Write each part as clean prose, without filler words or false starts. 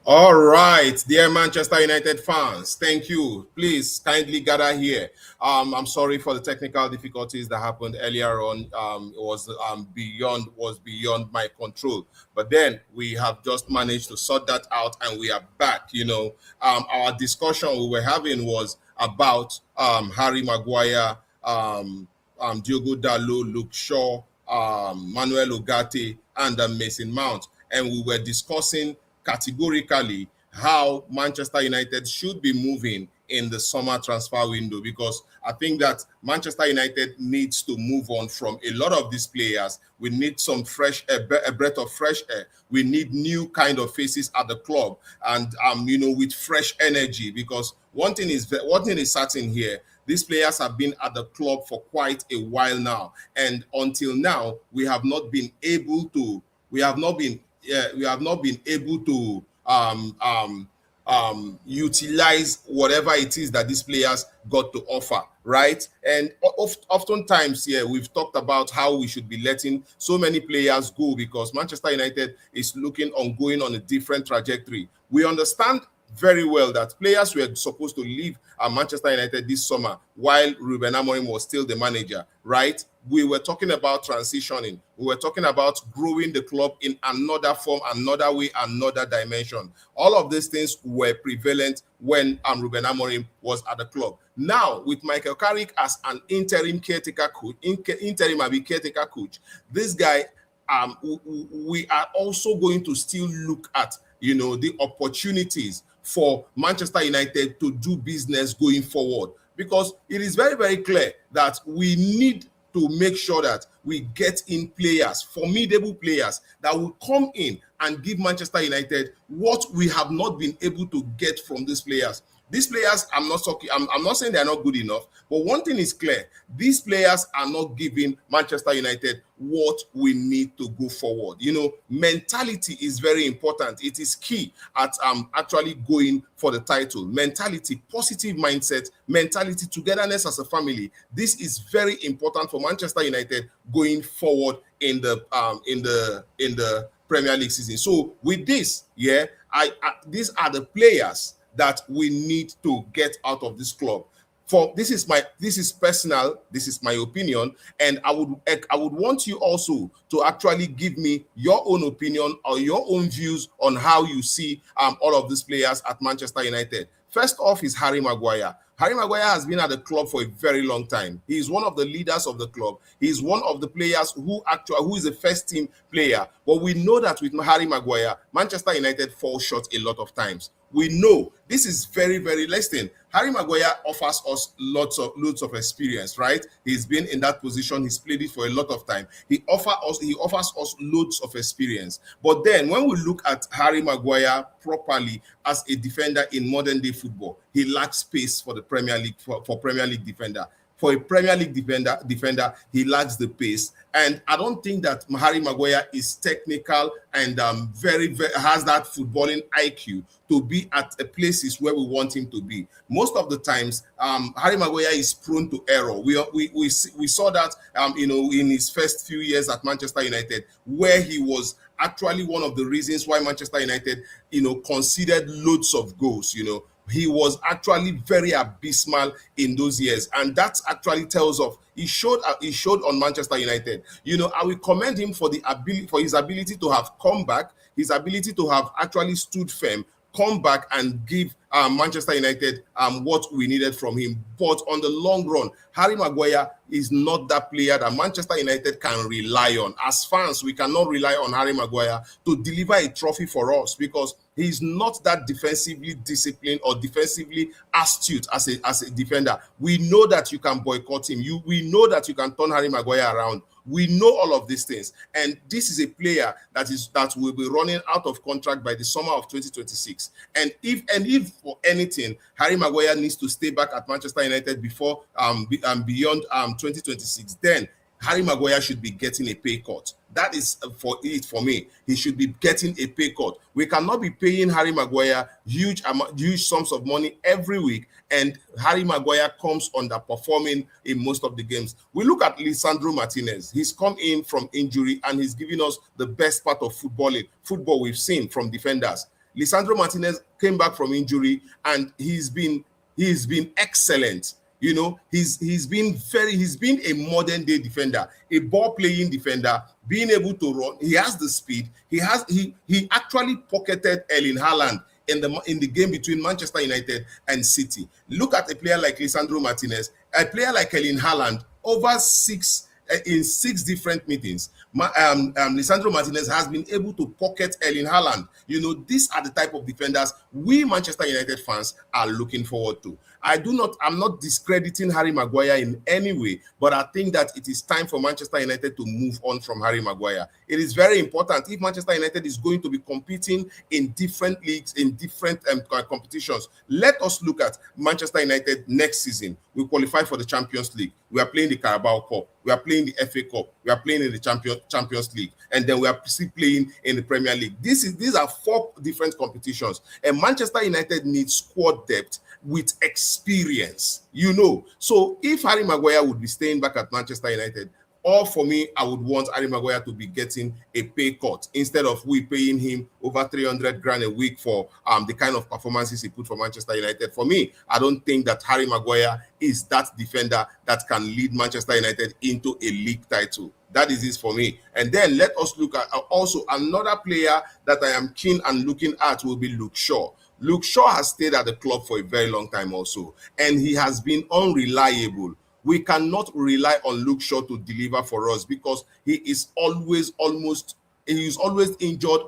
All right, dear Manchester United fans, thank you. Please kindly gather here. I'm sorry for the technical difficulties that happened earlier on. It was beyond my control, but then we have just managed to sort that out, and we are back. Our discussion we were having was about Harry Maguire, Diogo Dalot, Luke Shaw, Manuel Ugarte, and Mason Mount, and we were discussing categorically how Manchester United should be moving in the summer transfer window, because I think that Manchester United needs to move on from a lot of these players. We need some a breath of fresh air. We need new kind of faces at the club, and with fresh energy. Because one thing is certain here: these players have been at the club for quite a while now, and until now, we have not been able to. We have not been able to utilize whatever it is that these players got to offer, right? And oftentimes, yeah, we've talked about how we should be letting so many players go because Manchester United is looking on going on a different trajectory. We understand very well that players were supposed to leave Manchester United this summer while Ruben Amorim was still the manager, right? We were talking about transitioning. We were talking about growing the club in another form, another way, another dimension. All of these things were prevalent when Ruben Amorim was at the club. Now, with Michael Carrick as an interim caretaker coach, caretaker coach, this guy, we are also going to still look at the opportunities for Manchester United to do business going forward, because it is very, very clear that we need to make sure that we get in players, formidable players that will come in and give Manchester United what we have not been able to get from these players. These players, I'm not saying they're not good enough, but one thing is clear: these players are not giving Manchester United what we need to go forward. Mentality is very important. It is key at actually going for the title. Mentality, positive mindset, mentality, togetherness as a family. This is very important for Manchester United going forward in the Premier League season. So with this, these are the players that we need to get out of this club. This is personal, this is my opinion, and I would want you also to actually give me your own opinion or your own views on how you see all of these players at Manchester United. First off is Harry Maguire. Harry Maguire has been at the club for a very long time. He is one of the leaders of the club. He is one of the players who is a first team player. But we know that with Harry Maguire, Manchester United fall short a lot of times. We know this is very, very listen. Harry Maguire offers us loads of experience, right? He's been in that position. He's played it for a lot of time. He offers us loads of experience. But then when we look at Harry Maguire properly as a defender in modern day football, he lacks pace for the Premier League for Premier League defender. For a Premier League defender, he lacks the pace, and I don't think that Harry Maguire is technical and very, very has that footballing IQ to be at places where we want him to be. Most of the times, Harry Maguire is prone to error. We saw that in his first few years at Manchester United, where he was actually one of the reasons why Manchester United conceded loads of goals. He was actually very abysmal in those years, and that actually tells of he showed on Manchester United. I will commend him for his ability to have come back, his ability to have actually stood firm, come back and give Manchester United what we needed from him. But on the long run, Harry Maguire is not that player that Manchester United can rely on. As fans, we cannot rely on Harry Maguire to deliver a trophy for us, because he's not that defensively disciplined or defensively astute as a defender. We know that you can boycott him. We know that you can turn Harry Maguire around. We know all of these things, and this is a player that will be running out of contract by the summer of 2026. And if for anything, Harry Maguire needs to stay back at Manchester United before beyond 2026, then Harry Maguire should be getting a pay cut. That is for me. He should be getting a pay cut. We cannot be paying Harry Maguire huge sums of money every week, and Harry Maguire comes underperforming in most of the games. We look at Lisandro Martinez. He's come in from injury, and he's giving us the best part of football we've seen from defenders. Lisandro Martinez came back from injury, and he's been excellent. He's been a modern day defender, a ball playing defender, being able to run. He has the speed. He actually pocketed Erling Haaland in the game between Manchester United and City. Look at a player like Lisandro Martinez, a player like Erling Haaland, over in 6 different meetings. Lisandro Martinez has been able to pocket Erling Haaland. These are the type of defenders we Manchester United fans are looking forward to. I'm not discrediting Harry Maguire in any way, but I think that it is time for Manchester United to move on from Harry Maguire. It is very important if Manchester United is going to be competing in different leagues, in different competitions. Let us look at Manchester United next season. We qualify for the Champions League. We are playing the Carabao Cup. We are playing the FA Cup. We are playing in the Champions League. And then we are still playing in the Premier League. These are 4 different competitions. And Manchester United needs squad depth with experience. So if Harry Maguire would be staying back at Manchester United, or for me, I would want Harry Maguire to be getting a pay cut instead of we paying him over 300 grand a week for the kind of performances he put for Manchester United. For me, I don't think that Harry Maguire is that defender that can lead Manchester United into a league title. That is it for me. And then let us look at also another player that I am keen and looking at will be Luke Shaw. Luke Shaw has stayed at the club for a very long time also, and he has been unreliable. We cannot rely on Luke Shaw to deliver for us because he is always injured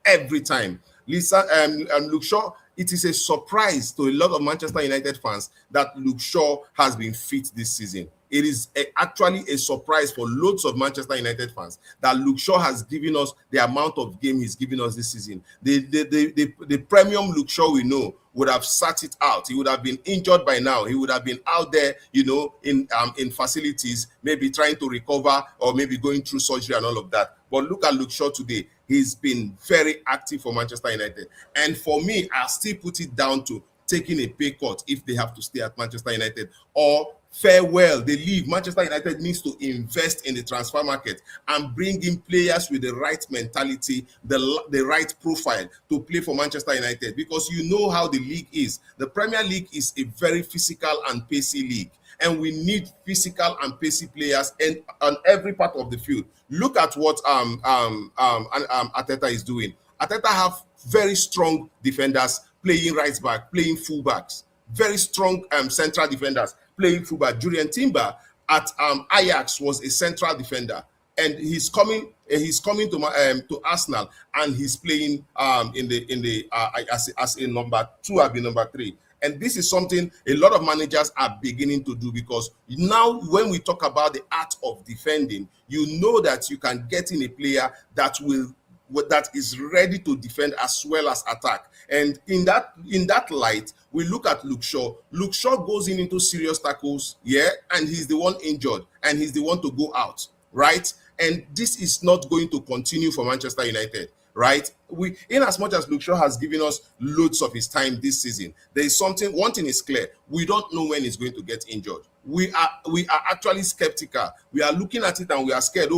every time. Luke Shaw, it is a surprise to a lot of Manchester United fans that Luke Shaw has been fit this season. It is actually a surprise for loads of Manchester United fans that Luke Shaw has given us the amount of game he's given us this season. The premium Luke Shaw we know would have sat it out. He would have been injured by now. He would have been out there, in facilities, maybe trying to recover or maybe going through surgery and all of that. But look at Luke Shaw today. He's been very active for Manchester United. And for me, I still put it down to taking a pay cut if they have to stay at Manchester United, or farewell, they leave. Manchester United needs to invest in the transfer market and bring in players with the right mentality, the right profile to play for Manchester United, because you know how the league is. The Premier League is a very physical and pacey league, and we need physical and pacey players on every part of the field. Look at what Arteta is doing. Arteta have very strong defenders playing right back, playing full backs, very strong central defenders playing fullback. Julian Timber at Ajax was a central defender, and he's coming to Arsenal, and he's playing as a number 2, I've been number 3. And this is something a lot of managers are beginning to do, because now when we talk about the art of defending, you know that you can get in a player that is ready to defend as well as attack. And in that light, we look at Luke Shaw. Luke Shaw goes into serious tackles, and he's the one injured, and he's the one to go out, right? And this is not going to continue for Manchester United, right? In as much as Luke Shaw has given us loads of his time this season, there is one thing is clear: we don't know when he's going to get injured. We are actually skeptical. We are looking at it and we are scared.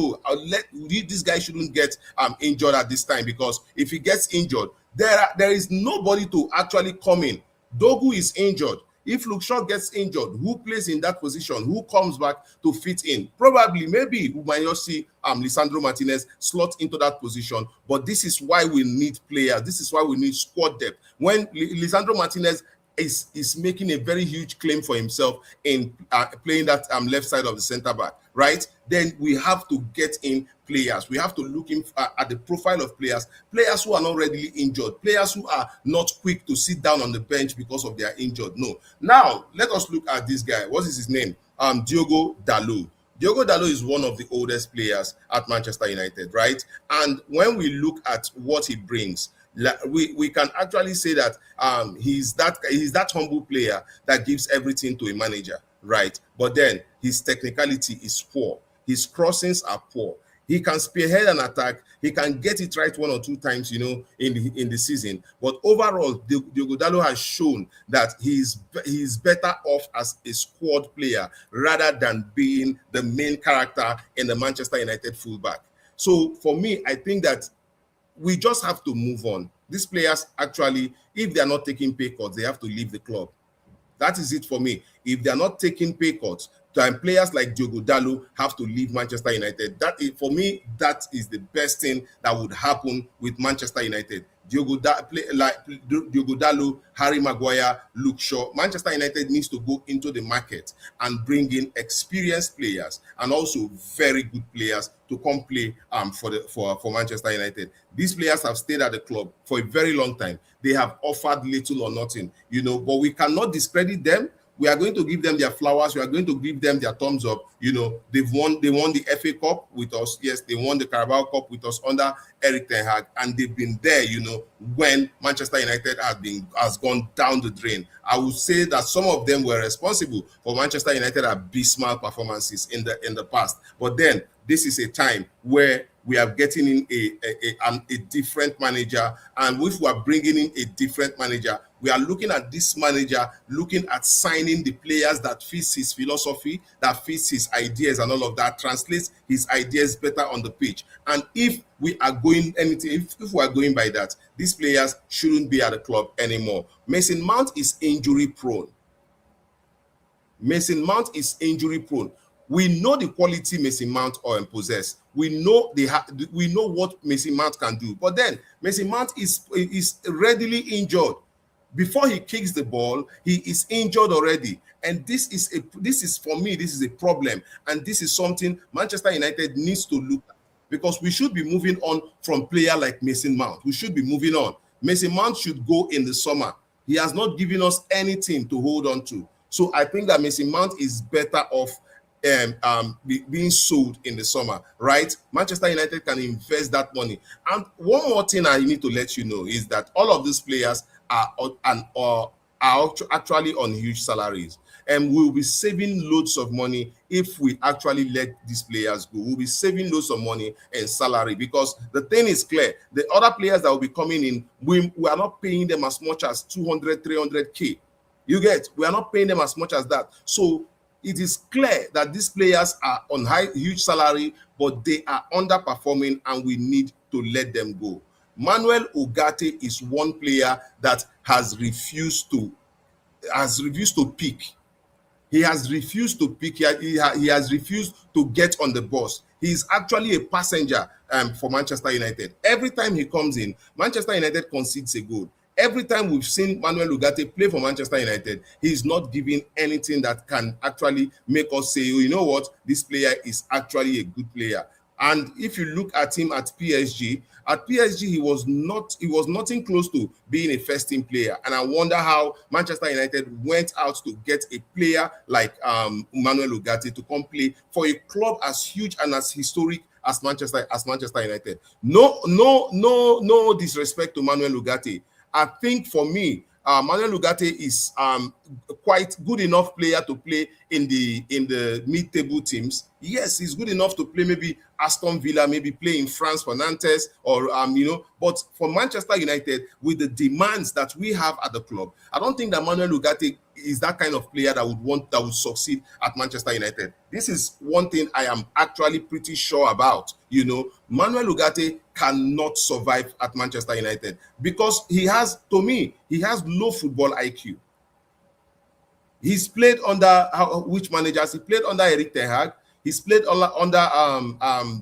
This guy shouldn't get injured at this time, because if he gets injured, there is nobody to actually come in. Dogu is injured. If Luke Shaw gets injured, who plays in that position? Who comes back to fit in? Probably, maybe we might just see Lisandro Martinez slot into that position. But this is why we need players. This is why we need squad depth. When Lisandro Martinez is making a very huge claim for himself in playing that left side of the center back, right? Then we have to get in players. We have to look at the profile of players who are not readily injured, players who are not quick to sit down on the bench because of their injured. No. Now, let us look at this guy. What is his name? Diogo Dalot. Diogo Dalot is one of the oldest players at Manchester United, right? And when we look at what he brings, we can actually say that he's that humble player that gives everything to a manager, right? But then his technicality is poor. His crossings are poor. He can spearhead an attack. He can get it right 1 or 2 times, in the season. But overall, Diogo Dalot has shown that he's better off as a squad player rather than being the main character in the Manchester United fullback. So for me, I think that we just have to move on. These players actually, if they are not taking pay cuts, they have to leave the club. That is it for me. If they are not taking pay cuts, then players like Diogo Dalot have to leave Manchester United. That is, for me, that is the best thing that would happen with Manchester United. Diogo Dalot, Harry Maguire, Luke Shaw. Manchester United needs to go into the market and bring in experienced players and also very good players to come play for Manchester United. These players have stayed at the club for a very long time. They have offered little or nothing, but we cannot discredit them. We are going to give them their flowers. We are going to give them their thumbs up. They won the FA Cup with us. Yes, they won the Carabao Cup with us under Eric Ten Hag, and they've been there, when Manchester United has gone down the drain. I would say that some of them were responsible for Manchester United abysmal performances in the past. But then this is a time where we are getting in a different manager, and if we are bringing in a different manager, we are looking at this manager, looking at signing the players that fits his philosophy, that fits his ideas, and all of that, translates his ideas better on the pitch. And if we are going if we are going by that, these players shouldn't be at the club anymore. Mason Mount is injury prone. Mason Mount is injury prone. We know the quality Mason Mount possess. We know we know what Mason Mount can do. But then Mason Mount is readily injured. Before he kicks the ball, he is injured already. And this is for me, this is a problem. And this is something Manchester United needs to look at, because we should be moving on from player like Mason Mount. We should be moving on. Mason Mount should go in the summer. He has not given us anything to hold on to. So I think that Mason Mount is better off being sold in the summer, right? Manchester United can invest that money. And one more thing I need to let you know is that all of these players are actually on huge salaries, and we'll be saving loads of money if we actually let these players go. We'll be saving loads of money and salary, because the thing is clear. The other players that will be coming in, we are not paying them as much as 200, 300K. You get? We are not paying them as much as that. So it is clear that these players are on huge salary, but they are underperforming, and we need to let them go. Manuel Ugarte is one player that has refused to pick. He has refused to pick. He has refused to get on the bus. He is actually a passenger for Manchester United. Every time he comes in, Manchester United concedes a goal. Every time we've seen Manuel Ugarte play for Manchester United, he's not giving anything that can actually make us say, oh, you know what, this player is actually a good player. And if you look at him at PSG, he was nothing close to being a first team player. And I wonder how Manchester United went out to get a player like Manuel Ugarte to come play for a club as huge and as historic as Manchester United. No disrespect to Manuel Ugarte. I think for me, Manuel Ugarte is quite good enough player to play in the mid-table teams. Yes, he's good enough to play maybe Aston Villa, maybe play in France for Nantes, or But for Manchester United, with the demands that we have at the club, I don't think that Manuel Ugarte is that kind of player that would succeed at Manchester United. This is one thing I am actually pretty sure about. Manuel Ugarte cannot survive at Manchester United, because he has low football IQ. He's played under which managers? He played under Eric Ten Hag. He's played under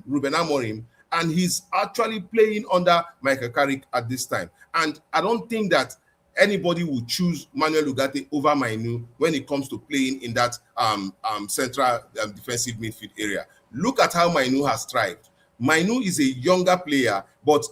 Ruben Amorim, and he's actually playing under Michael Carrick at this time. And I don't think that anybody would choose Manuel Ugarte over Mainu when it comes to playing in that central defensive midfield area. Look at how Mainu has thrived. Mainu is a younger player, but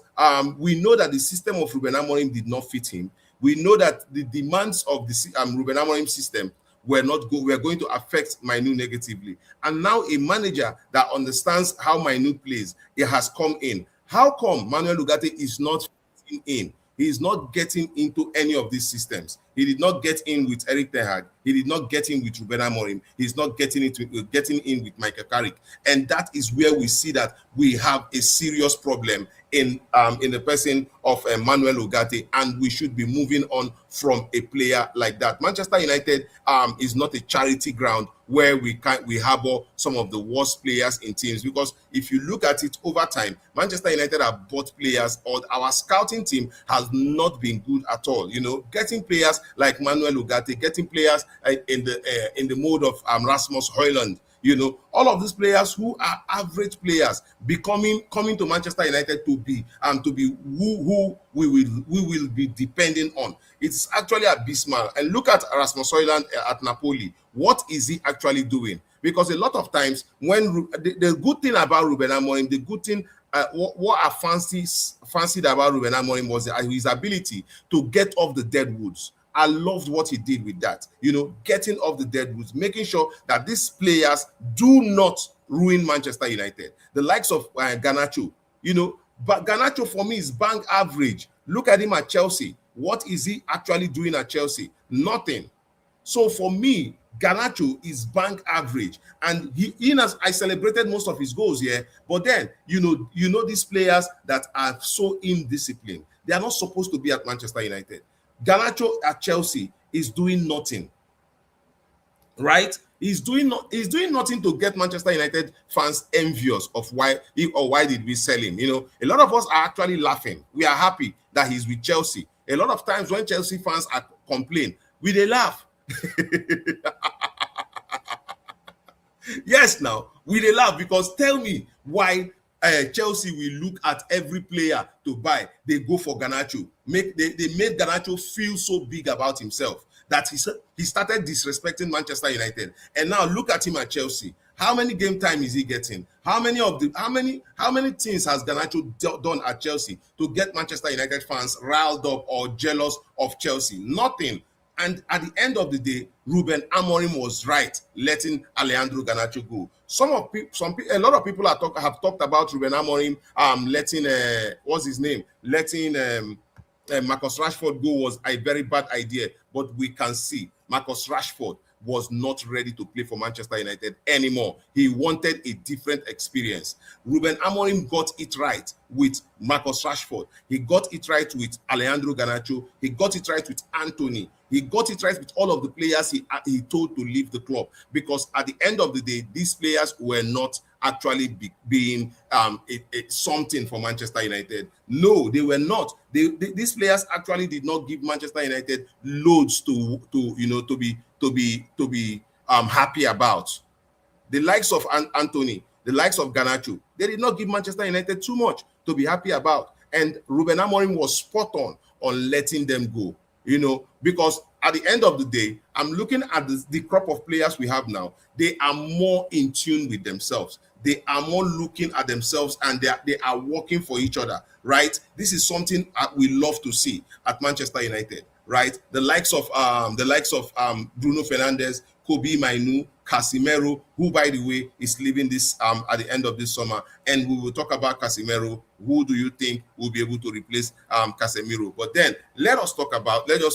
we know that the system of Ruben Amorim did not fit him. We know that the demands of the Ruben Amorim system were going to affect Mainu negatively. And now a manager that understands how Mainu plays, it has come in. How come Manuel Ugarte is not fitting in? He is not getting into any of these systems. He did not get in with Eric Ten Hag. He did not get in with Ruben Amorim. He's not getting in with Michael Carrick. And that is where we see that we have a serious problem in the person of Manuel Ugarte, and we should be moving on from a player like that. Manchester United is not a charity ground where we harbor some of the worst players in teams, because if you look at it over time, Manchester United have bought players, or our scouting team has not been good at all. Getting players like Manuel Ugarte, getting players in the mode of Rasmus Højlund, all of these players who are average players coming to Manchester United to be who we will be depending on. It's actually abysmal. And look at Rasmus Højlund at Napoli. What is he actually doing? Because a lot of times, when the good thing about Ruben Amorim, the good thing what I fancied about Ruben Amorim was his ability to get off the dead woods. I loved what he did with that, getting off the dead woods, making sure that these players do not ruin Manchester United. The likes of Garnacho, but Garnacho for me is bank average. Look at him at Chelsea. What is he actually doing at Chelsea? Nothing. So for me, Garnacho is bank average, and I celebrated most of his goals here. But then, these players that are so indisciplined, they are not supposed to be at Manchester United. Garnacho at Chelsea is doing nothing, right? He's doing nothing to get Manchester United fans envious of why did we sell him. A lot of us are actually laughing. We are happy that he's with Chelsea. A lot of times when Chelsea fans complain, they laugh. Yes, now they laugh, because tell me why Chelsea will look at every player to buy. They go for Garnacho. They made Garnacho feel so big about himself that he started disrespecting Manchester United. And now look at him at Chelsea. How many game time is he getting? How many things has Garnacho done at Chelsea to get Manchester United fans riled up or jealous of Chelsea? Nothing. And at the end of the day, Ruben Amorim was right letting Alejandro Garnacho go. A lot of people have talked about Ruben Amorim letting Marcus Rashford go was a very bad idea. But we can see Marcus Rashford was not ready to play for Manchester United anymore. He wanted a different experience. Ruben Amorim got it right with Marcus Rashford. He got it right with Alejandro Garnacho. He got it right with Anthony. He got it right with all of the players he told to leave the club, because at the end of the day, these players were not actually being something for Manchester United. No, they were not. These players actually did not give Manchester United loads to be happy about. The likes of Anthony, the likes of Garnacho, they did not give Manchester United too much to be happy about. And Ruben Amorim was spot on letting them go, because at the end of the day, I'm looking at the crop of players we have now. They are more in tune with themselves. They are more looking at themselves, and they are working for each other, right? This is something we love to see at Manchester United, right? The likes of Bruno Fernandes, Kobe Mainu, Casemiro, who, by the way, is leaving this at the end of this summer. And we will talk about Casemiro. Who do you think will be able to replace Casemiro? But then let us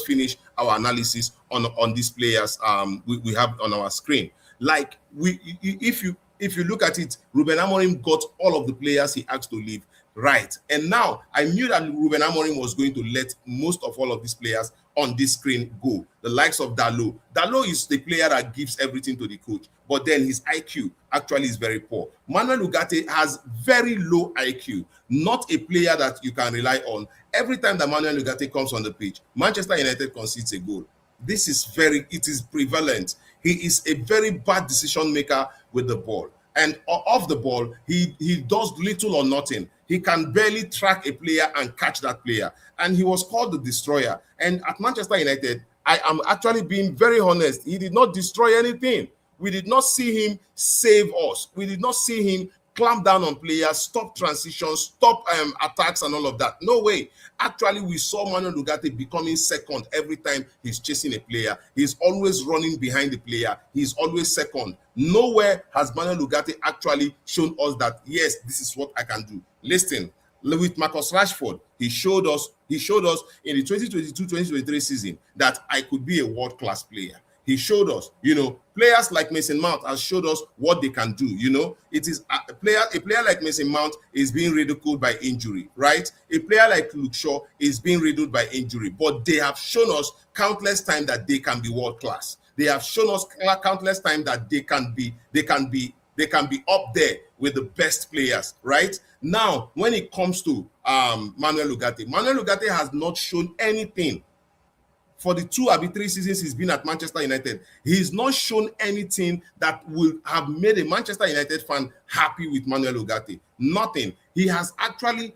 finish our analysis on these players we have on our screen. Like, if you look at it, Ruben Amorim got all of the players he asked to leave right. And now I knew that Ruben Amorim was going to let most of all of these players on this screen go. The likes of Dalot. Dalot is the player that gives everything to the coach, but then his IQ actually is very poor. Manuel Ugarte has very low IQ, not a player that you can rely on. Every time that Manuel Ugarte comes on the pitch, Manchester United concedes a goal. It is prevalent. He is a very bad decision maker with the ball. And off the ball, he does little or nothing. He can barely track a player and catch that player. And he was called the destroyer. And at Manchester United, I am actually being very honest. He did not destroy anything. We did not see him save us. We did not see him clamp down on players, stop transitions, stop attacks and all of that. No way. Actually, we saw Manuel Ugarte becoming second every time he's chasing a player. He's always running behind the player. He's always second. Nowhere has Manuel Ugarte actually shown us that, yes, this is what I can do. Listen, with Marcus Rashford, he showed us in the 2022-2023 season that I could be a world-class player. He showed us, players like Mason Mount has showed us what they can do. It is a player like Mason Mount is being ridiculed by injury, right? A player like Luke Shaw is being riddled by injury, but they have shown us countless times that they can be world class. They have shown us countless times that they can be up there with the best players, right? Now, when it comes to Manuel Ugarte has not shown anything for the 2 or 3 seasons he's been at Manchester United. He's not shown anything that will have made a Manchester United fan happy with Manuel Ugarte. Nothing. He has actually,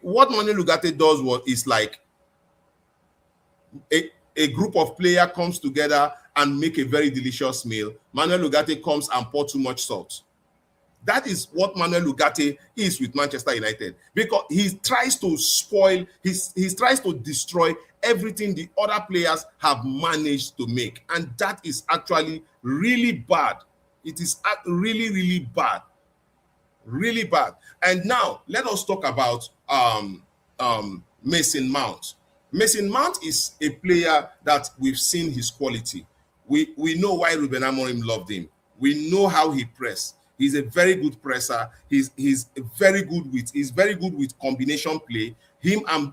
what Manuel Ugarte does is like a group of players comes together and make a very delicious meal. Manuel Ugarte comes and pour too much salt. That is what Manuel Ugarte is with Manchester United, because he tries to spoil, he tries to destroy everything the other players have managed to make, and that is actually really bad. It is really, really bad, really bad. And now let us talk about Mason Mount. Mason Mount is a player that we've seen his quality. We know why Ruben Amorim loved him. We know how he pressed. He's a very good presser. He's very good with combination play. He can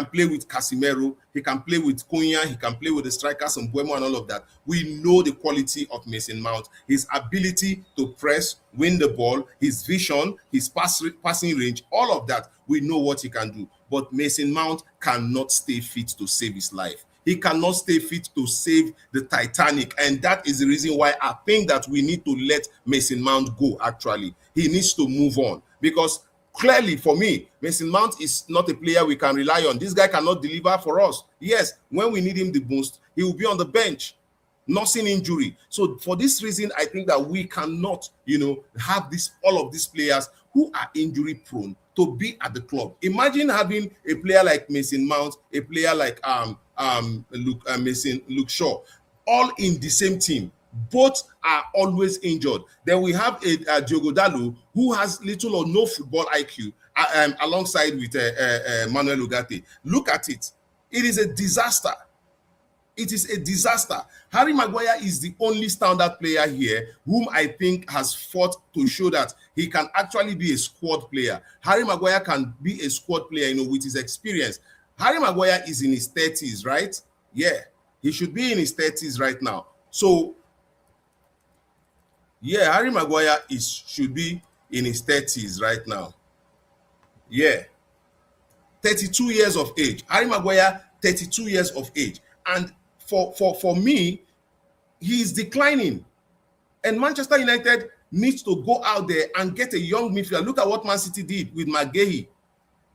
play with Casemiro. He can play with Cunha. He can play with the strikers and Buemo and all of that. We know the quality of Mason Mount. His ability to press, win the ball, his vision, his passing range, all of that. We know what he can do. But Mason Mount cannot stay fit to save his life. He cannot stay fit to save the Titanic. And that is the reason why I think that we need to let Mason Mount go, actually. He needs to move on. Because clearly, for me, Mason Mount is not a player we can rely on. This guy cannot deliver for us. Yes, when we need him the most, he will be on the bench, nursing injury. So for this reason, I think that we cannot, have all of these players who are injury prone to be at the club. Imagine having a player like Mason Mount, a player like Luke Shaw, all in the same team. Both are always injured. Then we have a Diogo Dalot who has little or no football IQ alongside with Manuel Ugarte. Look at it. It is a disaster. It is a disaster. Harry Maguire is the only standout player here whom I think has fought to show that he can actually be a squad player. Harry Maguire can be a squad player, with his experience. Harry Maguire is in his 30s, right? Yeah, he should be in his 30s right now. So, yeah, Harry Maguire should be in his 30s right now. Yeah, 32 years of age. Harry Maguire, 32 years of age. And for me, he is declining. And Manchester United needs to go out there and get a young midfielder. Look at what Man City did with McGahey.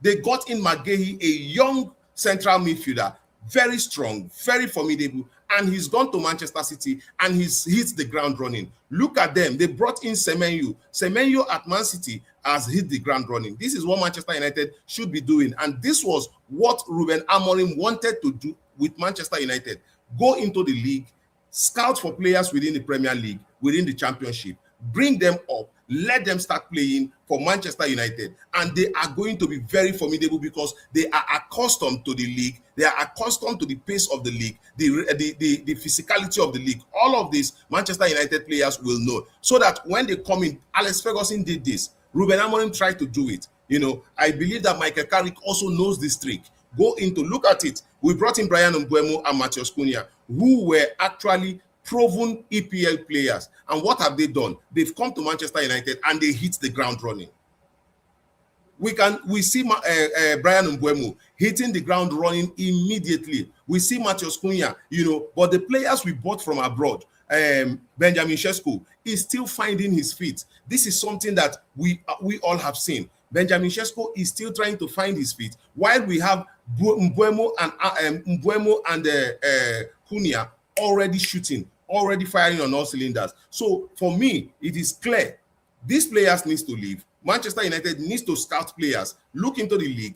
They got in McGahey, a young central midfielder, very strong, very formidable, and he's gone to Manchester City and he's hit the ground running. Look at them. They brought in Semenyo. Semenyo at Man City has hit the ground running. This is what Manchester United should be doing. And this was what Ruben Amorim wanted to do with Manchester United. Go into the league, scout for players within the Premier League, within the Championship, bring them up, let them start playing for Manchester United, and they are going to be very formidable because they are accustomed to the league, they are accustomed to the pace of the league, the physicality of the league. All of this Manchester United players will know, so that when they come in, Alex Ferguson did this, Ruben Amorim tried to do it. I believe that Michael Carrick also knows this trick. Go into, look at it. We brought in Bryan Mbeumo and Matheus Cunha, who were actually proven EPL players. And what have they done? They've come to Manchester United and they hit the ground running. We see Bryan Mbeumo hitting the ground running immediately. We see Matheus Cunha, but the players we bought from abroad, Benjamin Sesko, is still finding his feet. This is something that we all have seen. Benjamin Sesko is still trying to find his feet, while we have Mbeumo and Cunha already shooting, already firing on all cylinders. So for me, it is clear these players need to leave. Manchester United needs to scout players, look into the league,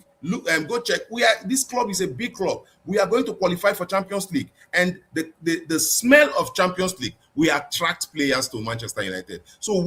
go check. This club is a big club. We are going to qualify for Champions League, and the smell of Champions League will attract players to Manchester United. So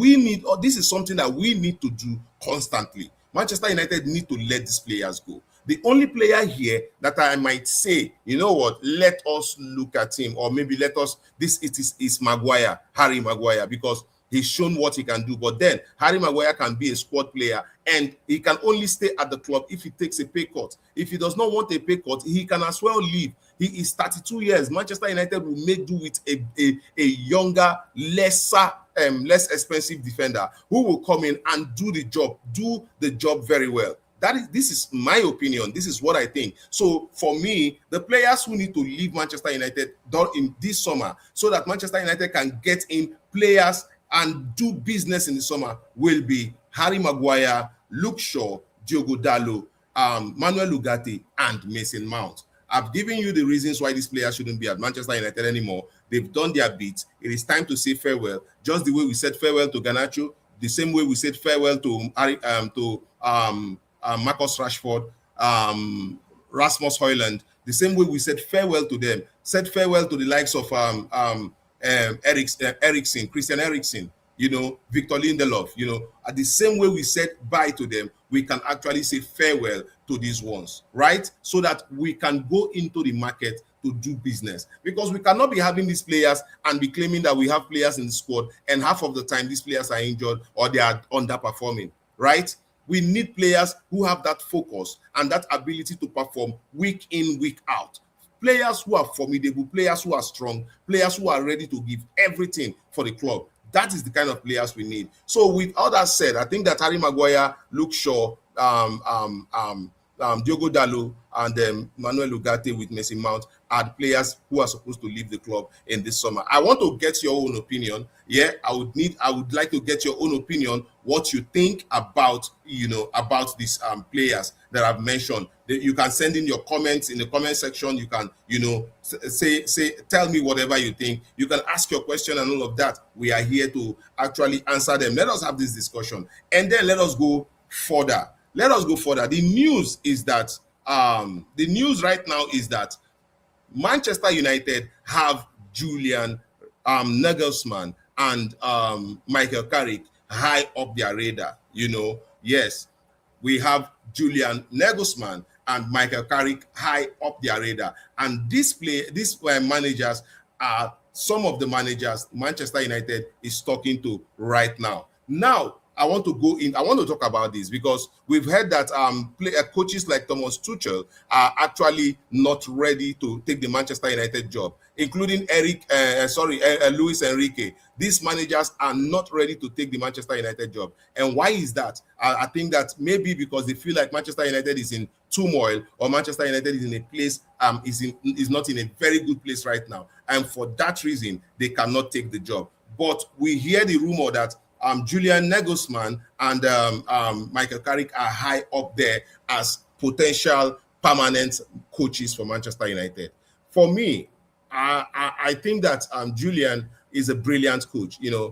this is something that we need to do constantly. Manchester United need to let these players go. The only player here that I might say, you know what, let us look at him, or maybe let us, is Maguire, Harry Maguire, because he's shown what he can do. But then Harry Maguire can be a squad player, and he can only stay at the club if he takes a pay cut. If he does not want a pay cut, he can as well leave. He is 32 years. Manchester United will make do with a younger, less expensive defender who will come in and do the job very well. This is my opinion. This is what I think. So for me, the players who need to leave Manchester United in this summer, so that Manchester United can get in players and do business in the summer, will be Harry Maguire, Luke Shaw, Diogo Dalot, Manuel Ugarte, and Mason Mount. I've given you the reasons why these players shouldn't be at Manchester United anymore. They've done their bit. It is time to say farewell. Just the way we said farewell to Garnacho, the same way we said farewell to Marcus Rashford, Rasmus Højlund, the same way we said farewell to them, said farewell to the likes of Eriksen, Christian Eriksen, Victor Lindelof, at the same way we said bye to them, we can actually say farewell to these ones, right? So that we can go into the market to do business, because we cannot be having these players and be claiming that we have players in the squad, and half of the time these players are injured or they are underperforming, right? We need players who have that focus and that ability to perform week in, week out. Players who are formidable, players who are strong, players who are ready to give everything for the club. That is the kind of players we need. So with all that said, I think that Harry Maguire, Luke Shaw, Diogo Dalot, and Manuel Ugarte with Mason Mount are the players who are supposed to leave the club in this summer. I want to get your own opinion. Yeah, I would like to get your own opinion, what you think about these players that I've mentioned. You can send in your comments in the comment section. You can tell me whatever you think. You can ask your question and all of that. We are here to actually answer them. Let us have this discussion, and then let us go further. The news is that the news right now is that Manchester United have Julian Nagelsmann and Michael Carrick high up their radar. Yes, we have Julian Nagelsmann and Michael Carrick high up their radar, and these managers are some of the managers Manchester United is talking to right now. Now, I want to talk about this because we've heard that coaches like Thomas Tuchel are actually not ready to take the Manchester United job, including Luis Enrique. These managers are not ready to take the Manchester United job. And why is that? I think that maybe because they feel like Manchester United is in turmoil, or Manchester United is in a place, is not in a very good place right now. And for that reason, they cannot take the job. But we hear the rumor that Julian Nagelsmann and Michael Carrick are high up there as potential permanent coaches for Manchester United. For me, I think that Julian is a brilliant coach. He's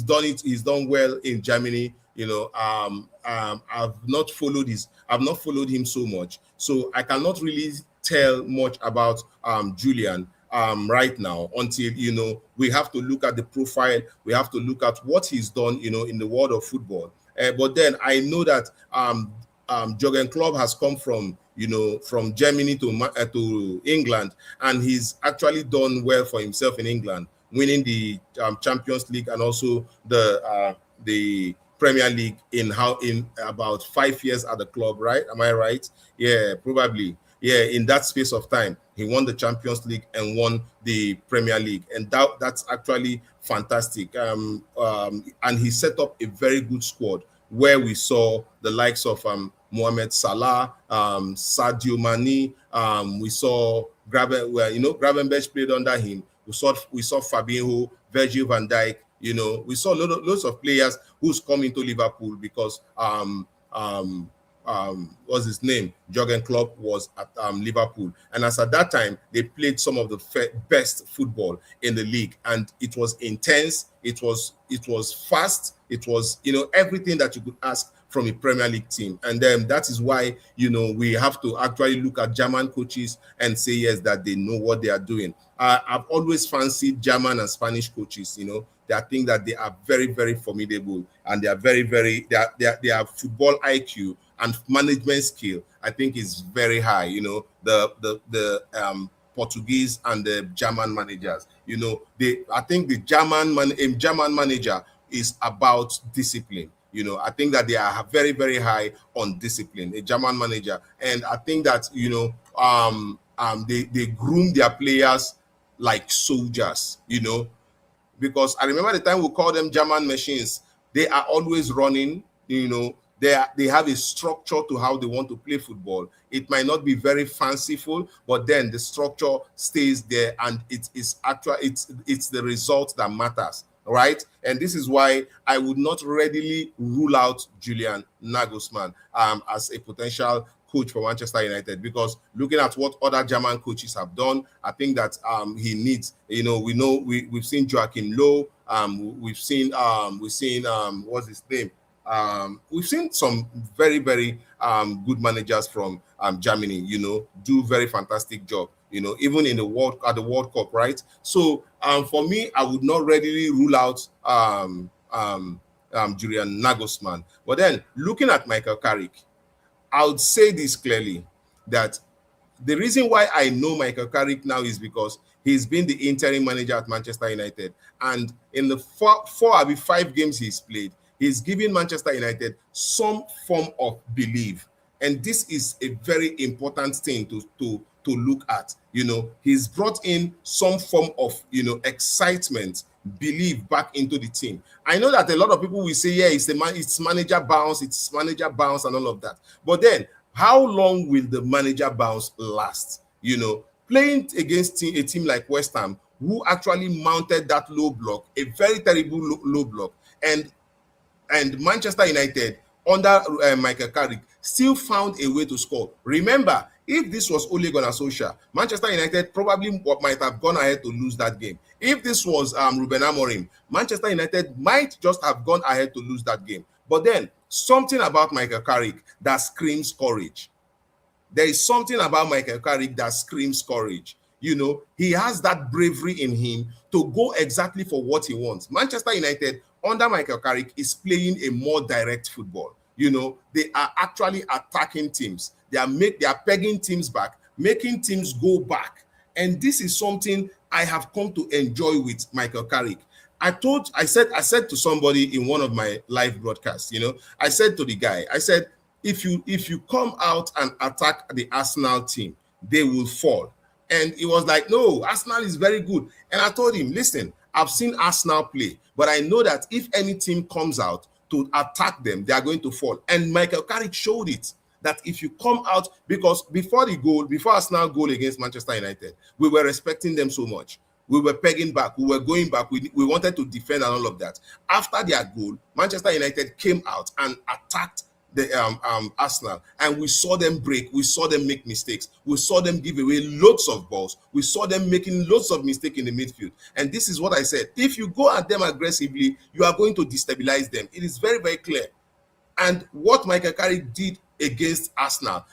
done it. He's done well in Germany. I've not followed him so much, so I cannot really tell much about Julian right now, until we have to look at the profile. We have to look at what he's done in the world of football. But then I know that Jurgen Klopp has come from Germany to England, and he's actually done well for himself in England, winning the Champions League and also the Premier League in about 5 years at the club, right? Am I right? Yeah, probably. Yeah, in that space of time, he won the Champions League and won the Premier League, and that's actually fantastic. And he set up a very good squad where we saw the likes of Mohamed Salah, Sadio Mane. We saw Gravenberch played under him. We saw Fabinho, Virgil van Dijk. We saw lots of players who's come into Liverpool because what's his name? Jurgen Klopp was at Liverpool, and as at that time they played some of the best football in the league, and it was intense. It was fast. It was everything that you could ask from a Premier League team, and then that is why we have to actually look at German coaches and say yes, that they know what they are doing. I've always fancied German and Spanish coaches. I think that they are very, very formidable, and they are very, very they are football IQ and management skill, I think, is very high. The Portuguese and the German managers. I think the German manager is about discipline. I think that they are very, very high on discipline, a German manager. And I think that, they groom their players like soldiers, because I remember the time we call them German machines. They are always running. They have a structure to how they want to play football. It might not be very fanciful, but then the structure stays there, and it's the result that matters, right? And this is why I would not readily rule out Julian Nagelsmann as a potential coach for Manchester United, because looking at what other German coaches have done, I think that he needs. We've seen Joachim Low. We've seen what's his name? We've seen some very, very good managers from Germany, do very fantastic job, even in the World Cup, right? So for me, I would not readily rule out Julian Nagelsmann. But then looking at Michael Carrick, I would say this clearly, that the reason why I know Michael Carrick now is because he's been the interim manager at Manchester United. And in the 5 games he's played, he's given Manchester United some form of belief. And this is a very important thing to look at. He's brought in some form of, excitement, belief back into the team. I know that a lot of people will say, yeah, it's manager bounce, and all of that. But then, how long will the manager bounce last? Playing against a team like West Ham, who actually mounted that low block, a very terrible low block, and Manchester United under Michael Carrick still found a way to score. Remember, if this was Ole Gunnar Solskjaer, Manchester United probably might have gone ahead to lose that game. If this was Ruben Amorim, Manchester United might just have gone ahead to lose that game. But then, something about Michael Carrick that screams courage. There is something about Michael Carrick that screams courage. He has that bravery in him to go exactly for what he wants. Manchester United under Michael Carrick is playing a more direct football. They are actually attacking teams. They are pegging teams back, making teams go back. And this is something I have come to enjoy with Michael Carrick. I said to somebody in one of my live broadcasts, I said to the guy, I said, if you come out and attack the Arsenal team, they will fall. And he was like, no, Arsenal is very good. And I told him, listen, I've seen Arsenal play, but I know that if any team comes out to attack them, they are going to fall. And Michael Carrick showed it, that if you come out, because before Arsenal goal against Manchester United, we were respecting them so much. We were pegging back. We were going back. We wanted to defend and all of that. After their goal, Manchester United came out and attacked the Arsenal, and we saw them break. We saw them make mistakes. We saw them give away loads of balls. We saw them making loads of mistakes in the midfield. And this is what I said. If you go at them aggressively, you are going to destabilize them. It is very, very clear. And what Michael Carrick did against Arsenal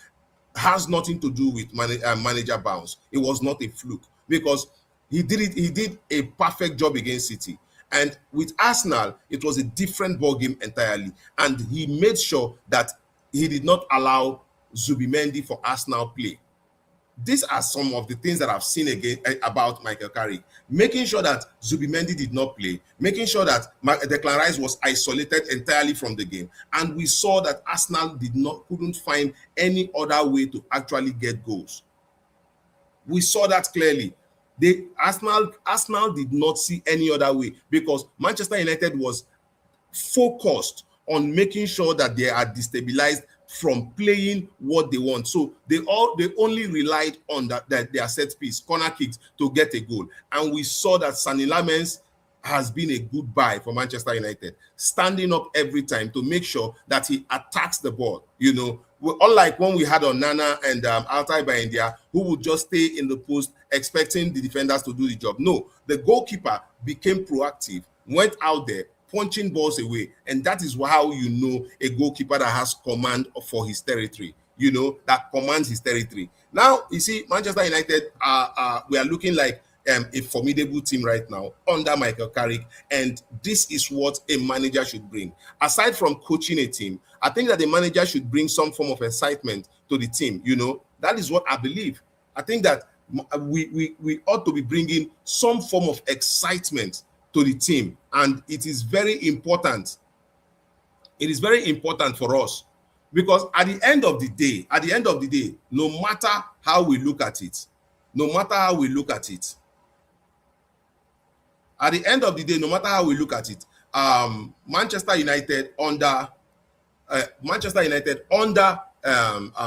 has nothing to do with manager bounce. It was not a fluke, because he did a perfect job against City. And with Arsenal, it was a different ballgame entirely. And he made sure that he did not allow Zubimendi for Arsenal play. These are some of the things that I've seen again about Michael Carrick. Making sure that Zubimendi did not play, making sure that Declan Rice was isolated entirely from the game. And we saw that Arsenal couldn't find any other way to actually get goals. We saw that clearly. Arsenal did not see any other way, because Manchester United was focused on making sure that they are destabilized from playing what they want. So they only relied on their set piece, corner kicks, to get a goal. And we saw that Sani Lamens has been a good buy for Manchester United, standing up every time to make sure that he attacks the ball. Unlike when we had Onana and Altay Bayindia, who would just stay in the post expecting the defenders to do the job. No, the goalkeeper became proactive, went out there, punching balls away. And that is how you know a goalkeeper that has command for his territory, that commands his territory. Now, you see, Manchester United, we are looking like a formidable team right now under Michael Carrick, and this is what a manager should bring. Aside from coaching a team, I think that the manager should bring some form of excitement to the team. That is what I believe. I think that we ought to be bringing some form of excitement to the team, and it is very important. It is very important for us, because at the end of the day, no matter how we look at it, at the end of the day, no matter how we look at it, Manchester United under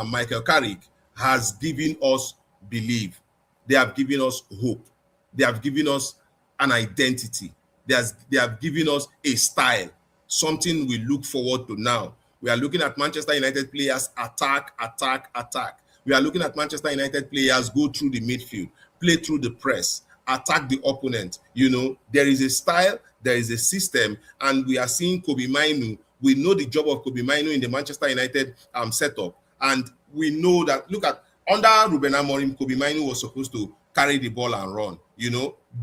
Michael Carrick has given us belief. They have given us hope. They have given us an identity. They have given us a style, something we look forward to now. We are looking at Manchester United players attack. We are looking at Manchester United players go through the midfield, play through the press, attack the opponent. There is a style, there is a system, and we are seeing Kobe Mainu. We know the job of Kobe Mainu in the Manchester United setup, and we know that, look at, under Ruben Amorim, Kobe Mainu was supposed to carry the ball and run,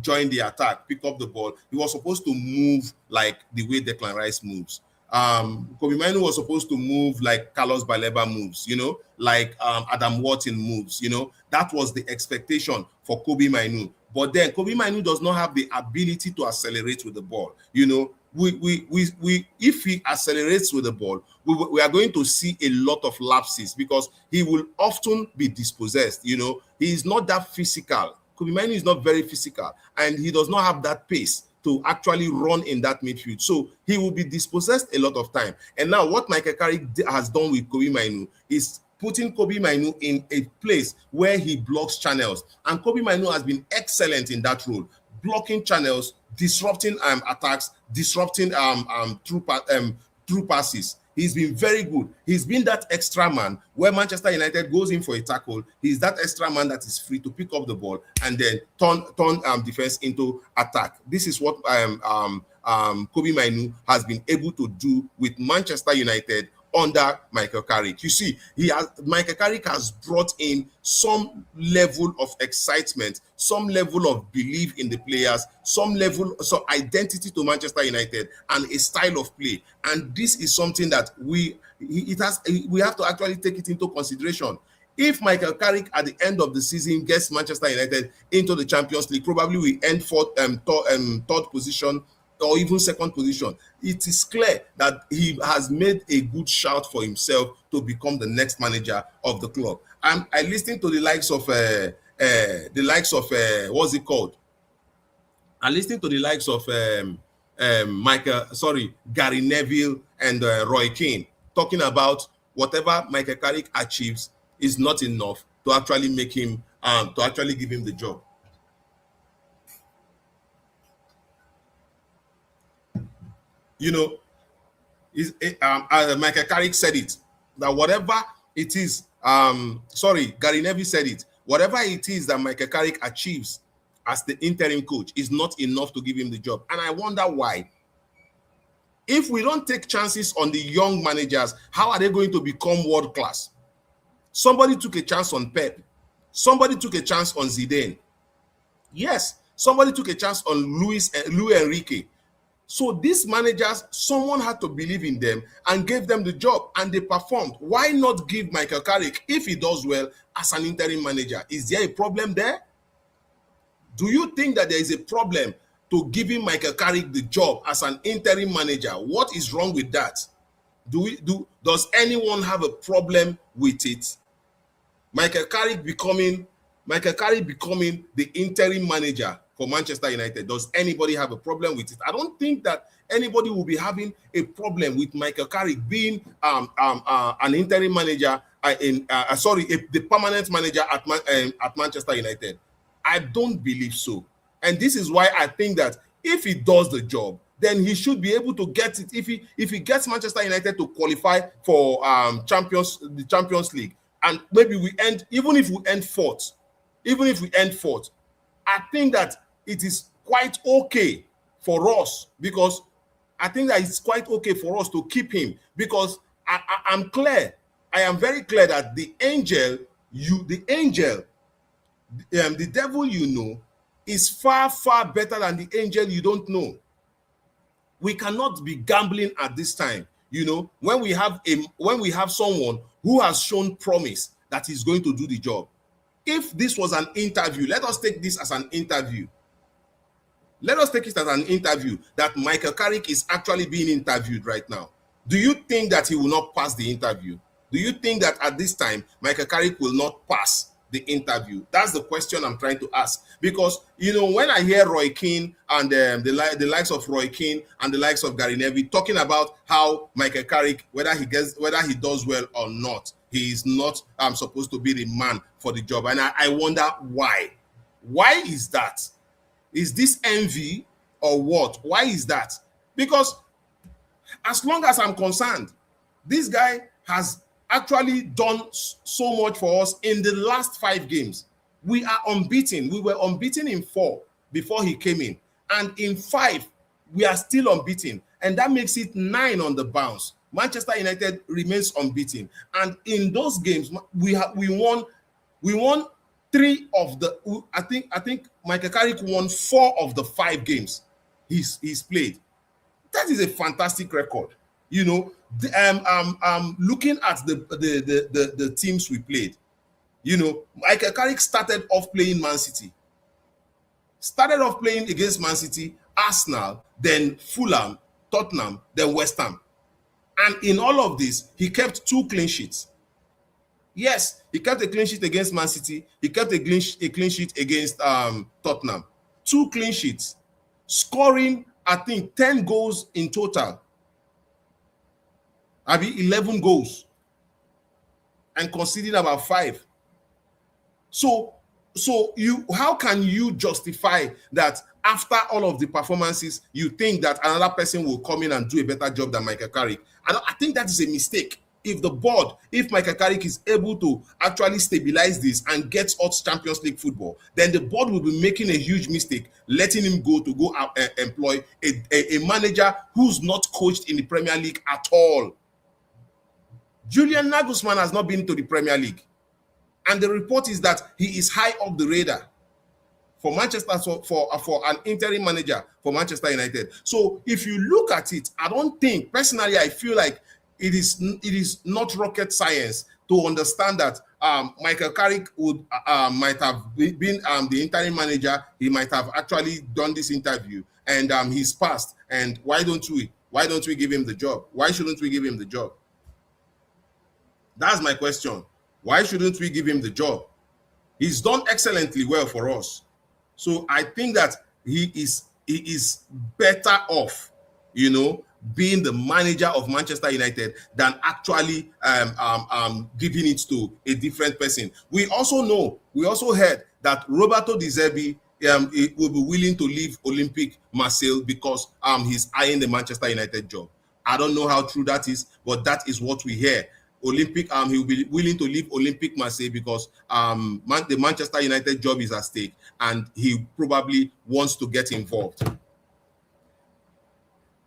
join the attack, pick up the ball. He was supposed to move like the way Declan Rice moves. Kobe Mainu was supposed to move like Carlos Baleba moves, like Adam Wharton moves. That was the expectation for Kobe Mainu. But then Kobe Mainu does not have the ability to accelerate with the ball. If he accelerates with the ball, we are going to see a lot of lapses, because he will often be dispossessed. He is not that physical. Kobe Mainu is not very physical, and he does not have that pace to actually run in that midfield. So he will be dispossessed a lot of time. And now what Michael Carrick has done with Kobe Mainu is putting Kobe Mainu in a place where he blocks channels. And Kobe Mainu has been excellent in that role, blocking channels, disrupting attacks, disrupting through passes. He's been very good. He's been that extra man where Manchester United goes in for a tackle. He's that extra man that is free to pick up the ball and then turn defense into attack. This is what Kobe Mainu has been able to do with Manchester United under Michael Carrick. You see, Michael Carrick has brought in some level of excitement, some level of belief in the players, some identity to Manchester United, and a style of play. And this is something that we have to actually take it into consideration. If Michael Carrick at the end of the season gets Manchester United into the Champions League, probably we end third position or even second position, it is clear that he has made a good shout for himself to become the next manager of the club. And I listened to the likes of what's it called? I listened to the likes of Gary Neville and Roy Keane talking about whatever Michael Carrick achieves is not enough to actually make him to actually give him the job. Michael Carrick said it, that whatever it is, Gary Neville said it, whatever it is that Michael Carrick achieves as the interim coach is not enough to give him the job. And I wonder why. If we don't take chances on the young managers, how are they going to become world class? Somebody took a chance on Pep. Somebody took a chance on Zidane. Yes, somebody took a chance on Luis Enrique. So these managers, someone had to believe in them and gave them the job, and they performed. Why not give Michael Carrick, if he does well, as an interim manager? Is there a problem there? Do you think that there is a problem to giving Michael Carrick the job as an interim manager? What is wrong with that? Does anyone have a problem with it? Michael Carrick becoming the interim manager for Manchester United. Does anybody have a problem with it? I don't think that anybody will be having a problem with Michael Carrick being an interim manager the permanent manager at Manchester United. I don't believe so. And this is why I think that if he does the job, then he should be able to get it. If he gets Manchester United to qualify for the Champions League, and maybe even if we end fourth, I think that it is quite okay for us, because I think that it's quite okay for us to keep him, because I am very clear that the devil is far, far better than the angel you don't know. We cannot be gambling at this time. When we have someone who has shown promise that he's going to do the job. If this was an interview, let us take this as an interview. Let us take it as an interview that Michael Carrick is actually being interviewed right now. Do you think that he will not pass the interview? Do you think that at this time, Michael Carrick will not pass the interview? That's the question I'm trying to ask. Because, when I hear Roy Keane and the likes of Roy Keane and the likes of Gary Neville talking about how Michael Carrick, whether he does well or not, he is not supposed to be the man for the job. And I wonder why. Why is that? Is this envy or what? Why is that? Because as long as I'm concerned, this guy has actually done so much for us in the last 5 games. We are unbeaten. We were unbeaten in 4 before he came in. And in 5, we are still unbeaten. And that makes it 9 on the bounce. Manchester United remains unbeaten. And in those games, we won 3 of the, I think Michael Carrick won 4 of the 5 games he's played. That is a fantastic record. Looking at the teams we played, Michael Carrick started off playing Man City. Started off playing against Man City, Arsenal, then Fulham, Tottenham, then West Ham. And in all of this, he kept 2 clean sheets. Yes, he kept a clean sheet against Man City. He kept a clean sheet against Tottenham. 2 clean sheets. Scoring, I think, 10 goals in total. 11 goals. And conceding about 5. So how can you justify that after all of the performances, you think that another person will come in and do a better job than Michael Carrick? I think that is a mistake. If Michael Carrick is able to actually stabilize this and get us Champions League football, then the board will be making a huge mistake, letting him go employ a manager who's not coached in the Premier League at all. Julian Nagelsmann has not been to the Premier League. And the report is that he is high up the radar for Manchester, for an interim manager for Manchester United. So if you look at it, I don't think, personally, I feel like it is not rocket science to understand that Michael Carrick might have been the interim manager. He might have actually done this interview and he's passed. And why don't we give him the job? Why shouldn't we give him the job? That's my question. Why shouldn't we give him the job? He's done excellently well for us. So I think that he is better off, being the manager of Manchester United than actually giving it to a different person. We also heard that Roberto De Zerbi will be willing to leave Olympique Marseille because he's eyeing the Manchester United job. I don't know how true that is, but that is what we hear. He will be willing to leave Olympique Marseille because the Manchester United job is at stake and he probably wants to get involved.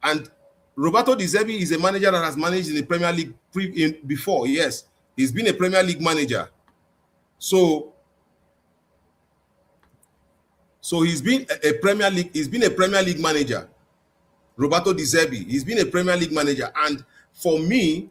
And Roberto De Zerbi is a manager that has managed in the Premier League before. Yes, he's been a Premier League manager. So he's been a Premier League manager. Roberto De Zerbi, he's been a Premier League manager, and for me,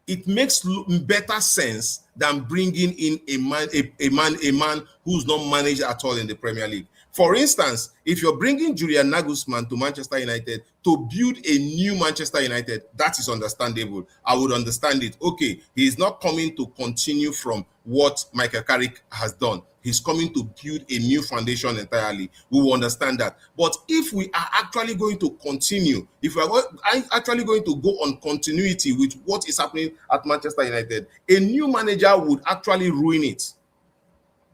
it makes better sense than bringing in a man who's not managed at all in the Premier League. For instance, if you're bringing Julian Nagelsmann to Manchester United to build a new Manchester United, that is understandable. I would understand it. Okay, he's not coming to continue from what Michael Carrick has done. He's coming to build a new foundation entirely. We will understand that. But if we are actually going to continue, if we are actually going to go on continuity with what is happening at Manchester United, a new manager would actually ruin it.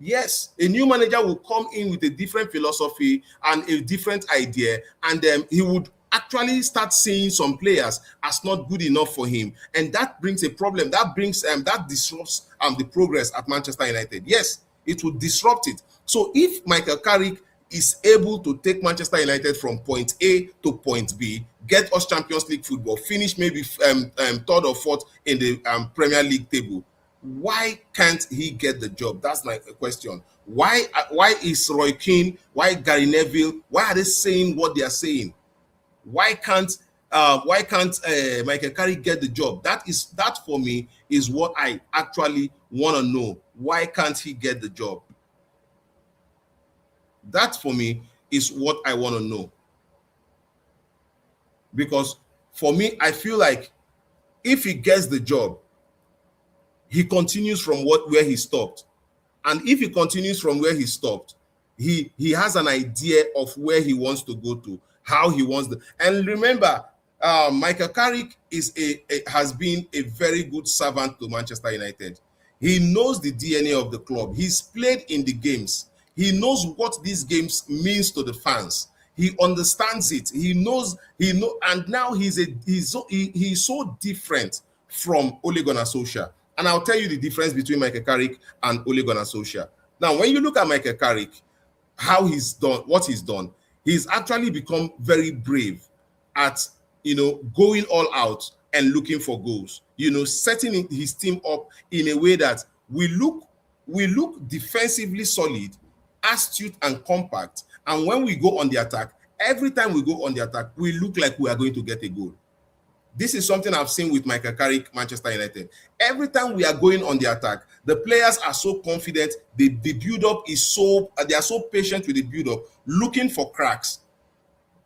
Yes, a new manager will come in with a different philosophy and a different idea, and he would actually start seeing some players as not good enough for him, and that brings a problem. That disrupts the progress at Manchester United. Yes, it would disrupt it. So if Michael Carrick is able to take Manchester United from point A to point B, get us Champions League football, finish maybe third or fourth in the Premier League table, Why can't he get the job? That's my question. Why is Roy Keane, why Gary Neville, why are they saying what they are saying? Why can't Michael Carrick get the job? That for me is what I actually want to know. Why can't he get the job? That for me is what I want to know. Because for me, I feel like if he gets the job, he continues from where he stopped. And if he continues from where he stopped, he has an idea of where he wants to go to, how he wants to. And remember, Michael Carrick has been a very good servant to Manchester United. He knows the DNA of the club. He's played in the games. He knows what these games means to the fans. He understands it. And now he's so different from Ole Gunnar Solskjaer. And I'll tell you the difference between Michael Carrick and Ole Gunnar Solskjaer. Now, when you look at Michael Carrick, how he's done, what he's done, he's actually become very brave at going all out and looking for goals. Setting his team up in a way that we look defensively solid, astute, and compact. And when we go on the attack, every time we go on the attack, we look like we are going to get a goal. This is something I've seen with Michael Carrick, Manchester United. Every time we are going on the attack, the players are so confident. The build-up is they are so patient with the build-up, looking for cracks.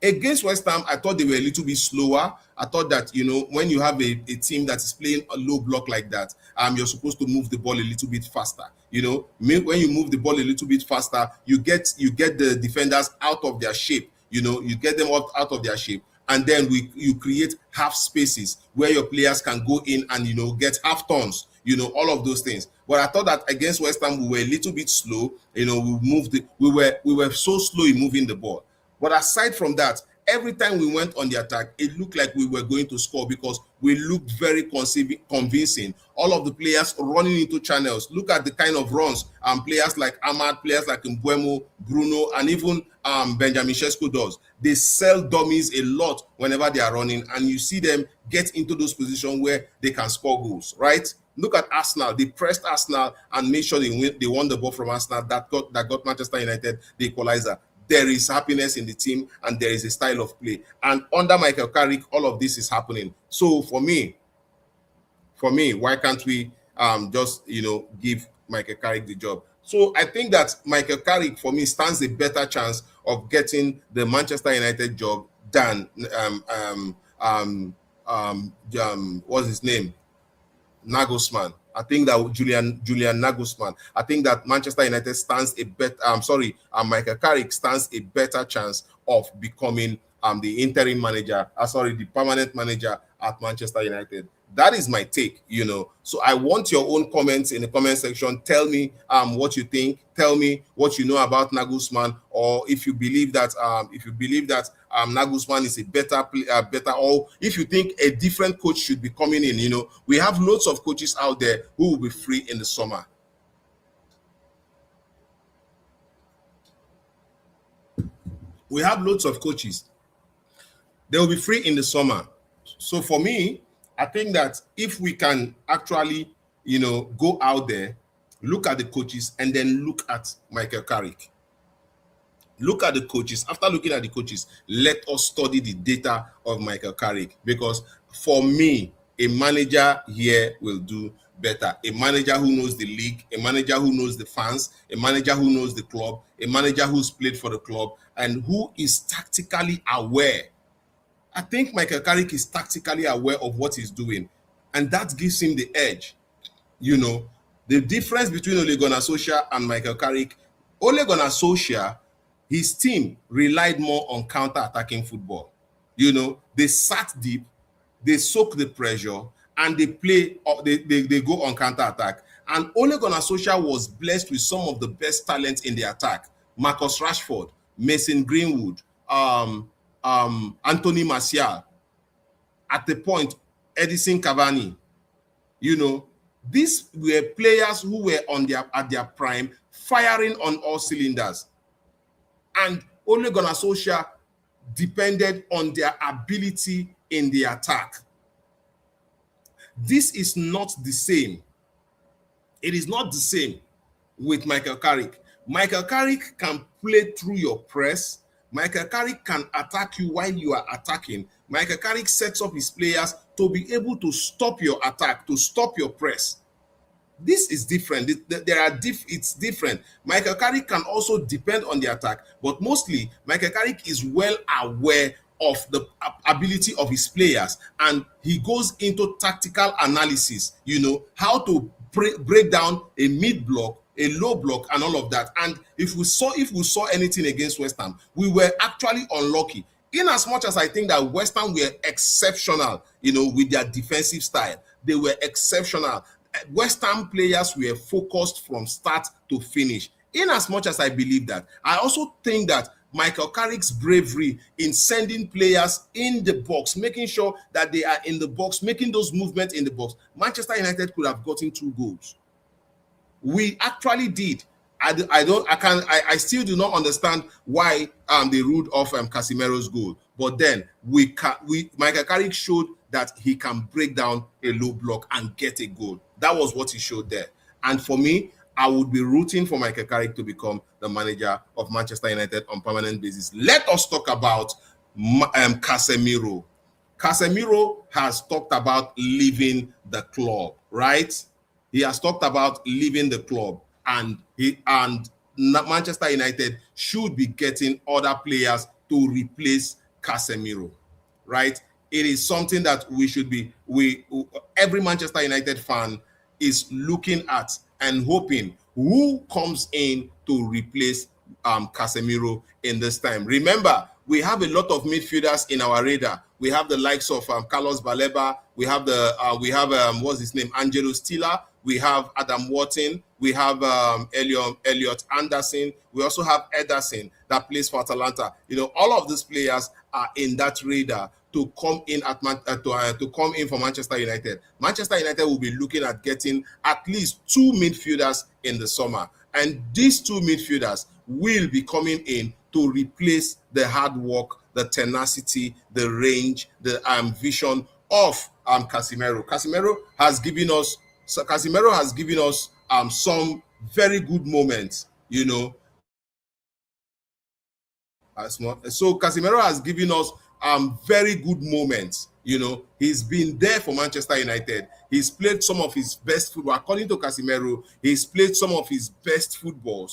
Against West Ham, I thought they were a little bit slower. I thought that, when you have a team that is playing a low block like that, you're supposed to move the ball a little bit faster. When you move the ball a little bit faster, you get the defenders out of their shape. You get them out of their shape. And then you create half spaces where your players can go in and get half turns, all of those things. But I thought that against West Ham we were a little bit slow. We were so slow in moving the ball. But aside from that, every time we went on the attack, it looked like we were going to score because we looked very convincing. All of the players running into channels. Look at the kind of runs players like Ahmad, players like Mbuemo, Bruno, and even Benjamin Sesko does. They sell dummies a lot whenever they are running, and you see them get into those positions where they can score goals, right? Look at Arsenal. They pressed Arsenal and made sure they won the ball from Arsenal that got Manchester United the equalizer. There is happiness in the team and there is a style of play. And under Michael Carrick, all of this is happening. So for me, why can't we just give Michael Carrick the job? So I think that Michael Carrick, for me, stands a better chance of getting the Manchester United job than what's his name? Nagelsmann. I think that Julian Nagelsmann. I think that Manchester United stands a better. Michael Carrick stands a better chance of becoming the interim manager. The permanent manager at Manchester United. That is my take. So I want your own comments in the comment section. Tell me what you think. Tell me what you know about Nagelsmann, or if you believe that Nagelsmann is a better, or if you think a different coach should be coming in. We have loads of coaches out there who will be free in the summer. We have loads of coaches. They will be free in the summer. So for me, I think that if we can actually, go out there, look at the coaches, and then look at Michael Carrick. Look at the coaches. After looking at the coaches, let us study the data of Michael Carrick. Because for me, a manager here will do better. A manager who knows the league, a manager who knows the fans, a manager who knows the club, a manager who's played for the club, and who is tactically aware. I think Michael Carrick is tactically aware of what he's doing, and that gives him the edge. The difference between Ole Gunnar Solskjaer and Michael Carrick, Ole Gunnar Solskjaer, his team relied more on counter-attacking football. They sat deep, they soak the pressure, and they play. They go on counter-attack. And Ole Gunnar Solskjaer was blessed with some of the best talent in the attack: Marcus Rashford, Mason Greenwood, Anthony Martial, at the point Edison Cavani. These were players who were at their prime, firing on all cylinders. And Ole Gunnar Solskjaer depended on their ability in the attack. This is not the same. It is not the same with Michael Carrick. Michael Carrick can play through your press. Michael Carrick can attack you while you are attacking. Michael Carrick sets up his players to be able to stop your attack, to stop your press. This is different. It's different. Michael Carrick can also depend on the attack, but mostly Michael Carrick is well aware of the ability of his players, and he goes into tactical analysis, how to break down a mid block, a low block, and all of that. And if we saw anything against West Ham, we were actually unlucky. In as much as I think that West Ham were exceptional, with their defensive style, they were exceptional. West Ham players were focused from start to finish. In as much as I believe that, I also think that Michael Carrick's bravery in sending players in the box, making sure that they are in the box, making those movements in the box, Manchester United could have gotten 2 goals. We actually did. I still do not understand why they ruled off Casemiro's goal. But then Michael Carrick showed that he can break down a low block and get a goal. That was what he showed there. And for me, I would be rooting for Michael Carrick to become the manager of Manchester United on permanent basis. Let us talk about Casemiro. Casemiro has talked about leaving the club, right? He has talked about leaving the club, and Manchester United should be getting other players to replace Casemiro, right? It is something that every Manchester United fan is looking at and hoping who comes in to replace Casemiro in this time. Remember, we have a lot of midfielders in our radar. We have the likes of Carlos Baleba. We have what's his name, Angelo Stiller. We have Adam Wharton. We have Elliot Anderson. We also have Ederson that plays for Atalanta. All of these players are in that radar to come in to come in for Manchester United. Manchester United will be looking at getting at least 2 midfielders in the summer, and these 2 midfielders will be coming in to replace the hard work, the tenacity, the range, the vision of Casemiro. Casemiro has given us some very good moments, So Casemiro has given us very good moments. He's been there for Manchester United. He's played some of his best football. According to Casemiro, he's played some of his best football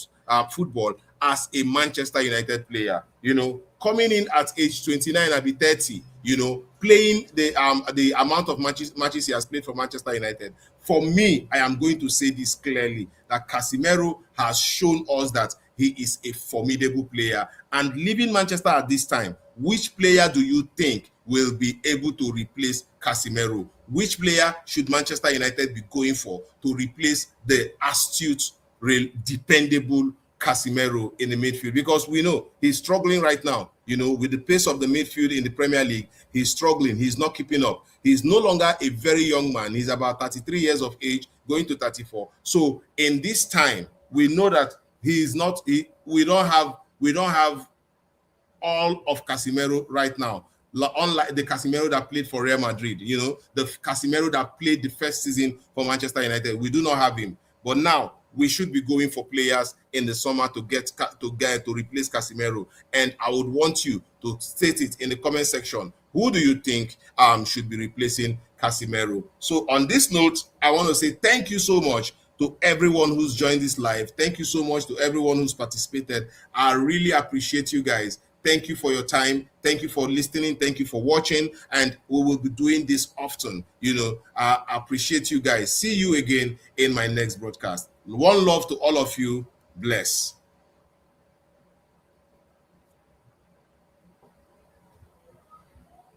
as a Manchester United player. Coming in at age 29 and be 30, playing the amount of matches he has played for Manchester United. For me, I am going to say this clearly, that Casemiro has shown us that he is a formidable player. And leaving Manchester at this time, which player do you think will be able to replace Casemiro? Which player should Manchester United be going for to replace the astute, dependable Casemiro in the midfield? Because we know he's struggling right now. With the pace of the midfield in the Premier League, he's struggling. He's not keeping up. He's no longer a very young man. He's about 33 years of age, going to 34. So in this time, we know that we don't have all of Casemiro right now. Unlike the Casemiro that played for Real Madrid, the Casemiro that played the first season for Manchester United, we do not have him. But now we should be going for players in the summer to replace Casemiro. And I would want you to state it in the comment section. Who do you think should be replacing Casemiro? So on this note, I want to say thank you so much to everyone who's joined this live. Thank you so much to everyone who's participated. I really appreciate you guys. Thank you for your time. Thank you for listening. Thank you for watching. And we will be doing this often. I appreciate you guys. See you again in my next broadcast. One love to all of you. Bless.